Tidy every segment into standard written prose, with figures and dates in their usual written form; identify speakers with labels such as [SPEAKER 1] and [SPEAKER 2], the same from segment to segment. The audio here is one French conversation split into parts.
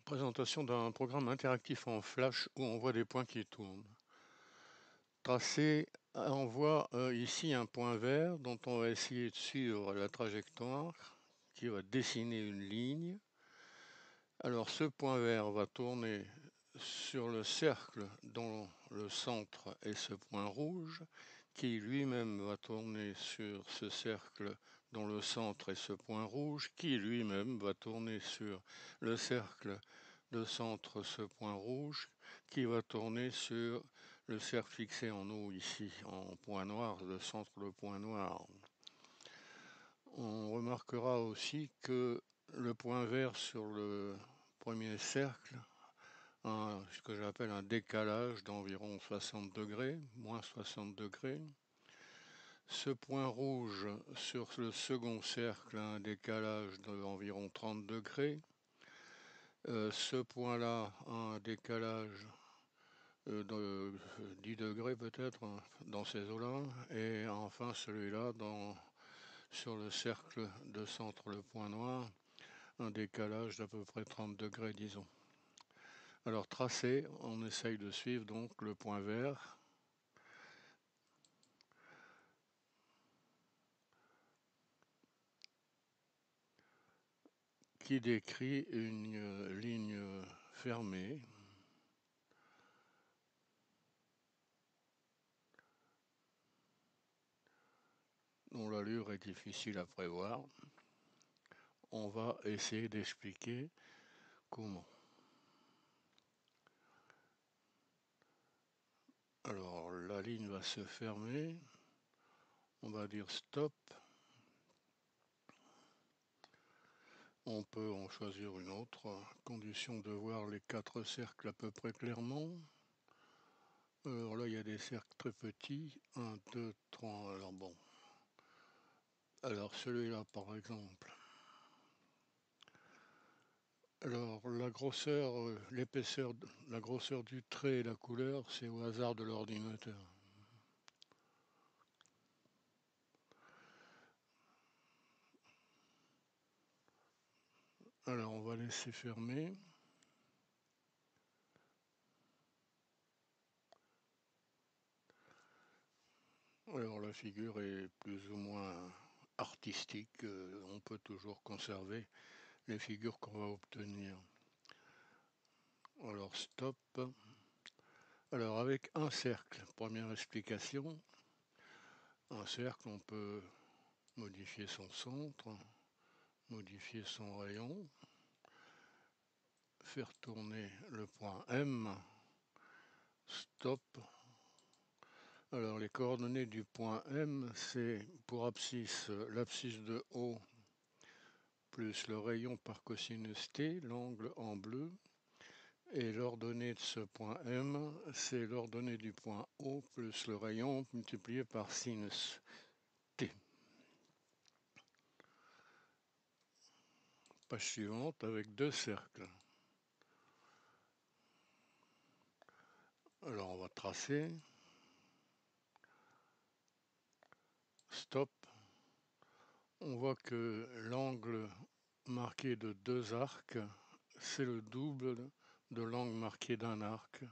[SPEAKER 1] Présentation d'un programme interactif en Flash où on voit des points qui tournent. Tracé, on voit ici un point vert dont on va essayer de suivre la trajectoire qui va dessiner une ligne. Alors ce point vert va tourner sur le cercle dont le centre est ce point rouge, qui lui-même va tourner sur ce cercle dont le centre est ce point rouge, qui lui-même va tourner sur le cercle de centre ce point rouge, qui va tourner sur le cercle fixé en haut ici, en point noir, le centre le point noir. On remarquera aussi que le point vert sur le premier cercle a ce que j'appelle un décalage d'environ 60 degrés, moins 60 degrés. Ce point rouge sur le second cercle a un décalage d'environ 30 degrés. Ce point-là a un décalage de 10 degrés peut-être dans ces eaux-là. Et enfin celui-là sur le cercle de centre, le point noir, un décalage d'à peu près 30 degrés, disons. Alors tracé, on essaye de suivre donc le point vert. Qui décrit une ligne fermée dont l'allure est difficile à prévoir. On va essayer d'expliquer comment. Alors la ligne va se fermer, on va dire stop. On peut en choisir une autre, condition de voir les 4 cercles à peu près clairement. Alors là il y a des cercles très petits, 1, 2, 3, alors bon. Alors celui-là par exemple. Alors la grosseur, l'épaisseur, la grosseur du trait et la couleur, c'est au hasard de l'ordinateur. Alors on va laisser fermer. Alors la figure est plus ou moins artistique, on peut toujours conserver les figures qu'on va obtenir. Alors stop. Alors avec un cercle, première explication, un cercle on peut modifier son centre, modifier son rayon, faire tourner le point M, stop. Alors les coordonnées du point M, c'est pour abscisse l'abscisse de haut plus le rayon par cosinus t, l'angle en bleu. Et l'ordonnée de ce point M, c'est l'ordonnée du point O plus le rayon multiplié par sinus t. Page suivante avec 2 cercles. Alors on va tracer. Stop. On voit que l'angle marqué de 2 arcs, c'est le double de l'angle marqué d'un arc.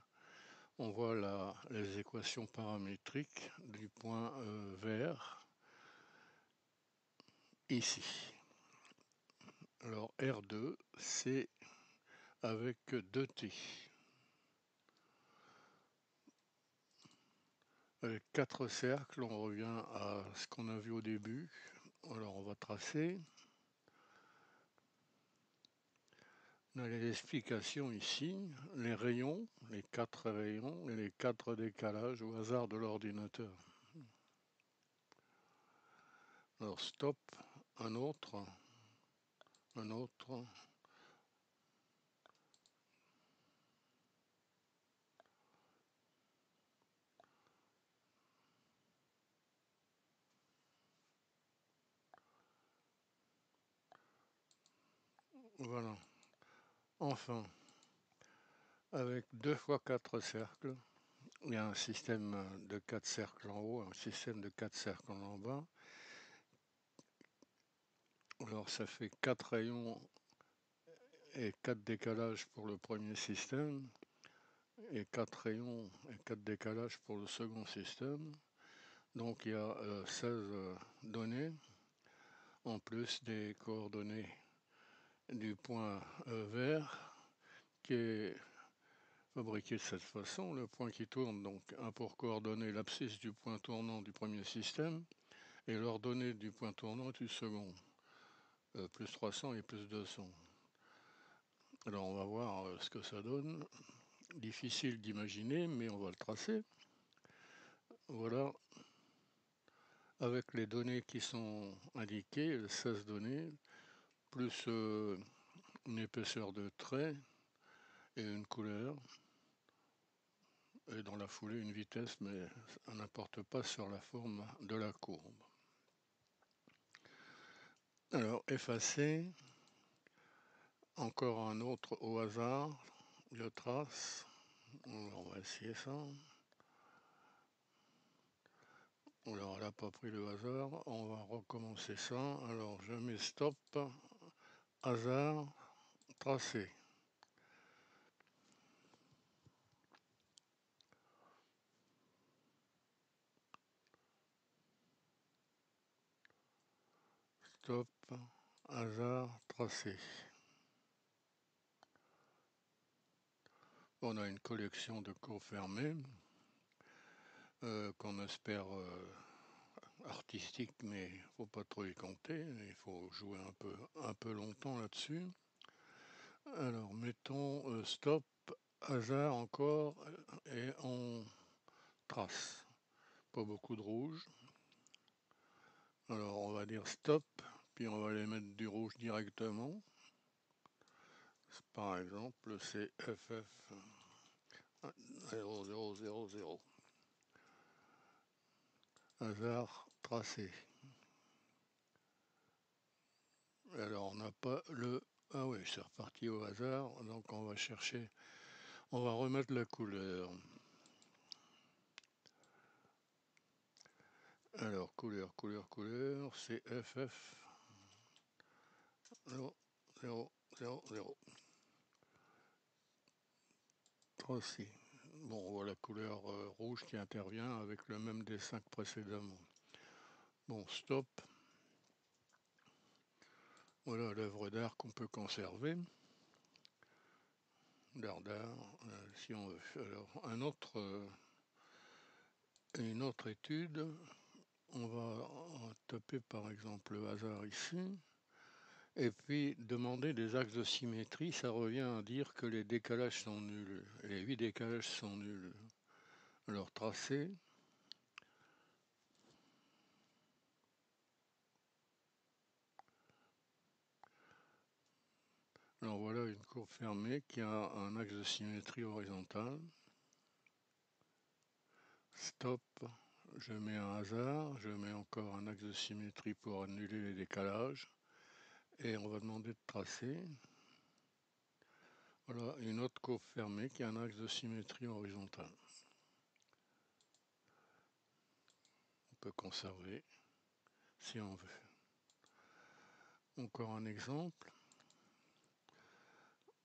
[SPEAKER 1] On voit les équations paramétriques du point vert ici. Alors R2, c'est avec 2t. Avec 4 cercles, on revient à ce qu'on a vu au début. Alors on va tracer. On a les explications ici, les rayons, les 4 rayons et les 4 décalages au hasard de l'ordinateur. Alors stop, un autre. Voilà. Enfin, avec 2 fois 4 cercles, il y a un système de 4 cercles en haut, un système de 4 cercles en bas. Alors ça fait 4 rayons et 4 décalages pour le premier système, et 4 rayons et 4 décalages pour le second système. Donc il y a 16 données, en plus des coordonnées du point vert, qui est fabriqué de cette façon. Le point qui tourne, donc un pour coordonner l'abscisse du point tournant du premier système, et l'ordonnée du point tournant du second, plus 300 et plus 200. Alors on va voir ce que ça donne. Difficile d'imaginer, mais on va le tracer. Voilà, avec les données qui sont indiquées, les 16 données, plus une épaisseur de trait et une couleur, et dans la foulée une vitesse, mais ça n'importe pas sur la forme de la courbe. Alors effacer, encore un autre au hasard, je trace, on va essayer ça. Alors elle n'a pas pris le hasard, on va recommencer ça. Alors je mets stop, hasard, tracé. Stop, hasard, tracé. On a une collection de courbes fermées qu'on espère artistique, mais il ne faut pas trop y compter. Il faut jouer un peu longtemps là-dessus. Alors mettons stop, hasard encore, et on trace. Pas beaucoup de rouge. Alors on va dire stop, puis on va aller mettre du rouge directement. Par exemple, c'est FF 0000. Hasard tracé. Alors on n'a pas le... Ah oui, c'est reparti au hasard, donc on va chercher... On va remettre la couleur. Alors, couleur, c'est FF 0, 0, 0, 0. Tracé. Bon, on voit la couleur rouge qui intervient avec le même dessin que précédemment. Bon, stop. Voilà l'œuvre d'art qu'on peut conserver. D'art, si on veut. Alors, une autre étude. On va taper par exemple le hasard ici. Et puis demander des axes de symétrie, ça revient à dire que les décalages sont nuls. Les 8 décalages sont nuls. Alors tracer. Alors voilà une courbe fermée qui a un axe de symétrie horizontale. Stop. Je mets un hasard. Je mets encore un axe de symétrie pour annuler les décalages. Et on va demander de tracer. Voilà une autre courbe fermée qui a un axe de symétrie horizontale. On peut conserver si on veut. Encore un exemple.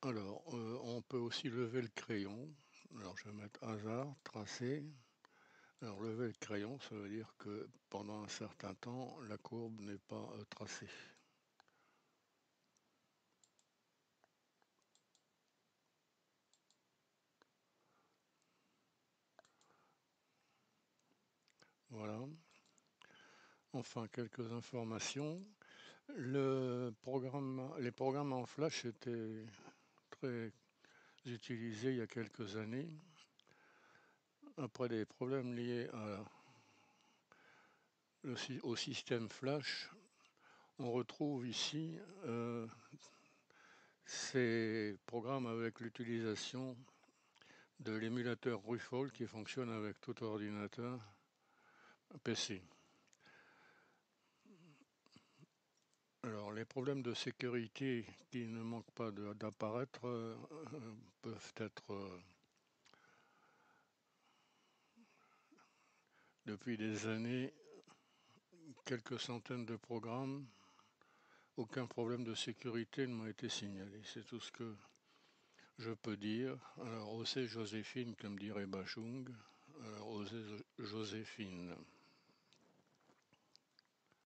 [SPEAKER 1] Alors, on peut aussi lever le crayon. Alors, je vais mettre hasard, tracé. Alors, lever le crayon, ça veut dire que pendant un certain temps, la courbe n'est pas tracée. Voilà. Enfin, quelques informations. Les programmes en Flash étaient très utilisés il y a quelques années. Après des problèmes liés au système Flash, on retrouve ici ces programmes avec l'utilisation de l'émulateur Ruffle qui fonctionne avec tout ordinateur PC. Alors les problèmes de sécurité qui ne manquent pas d'apparaître peuvent être depuis des années quelques centaines de programmes aucun problème de sécurité ne m'a été signalé. C'est tout ce que je peux dire. Alors, osez Joséphine, comme dirait Bachung. Alors, osez Joséphine.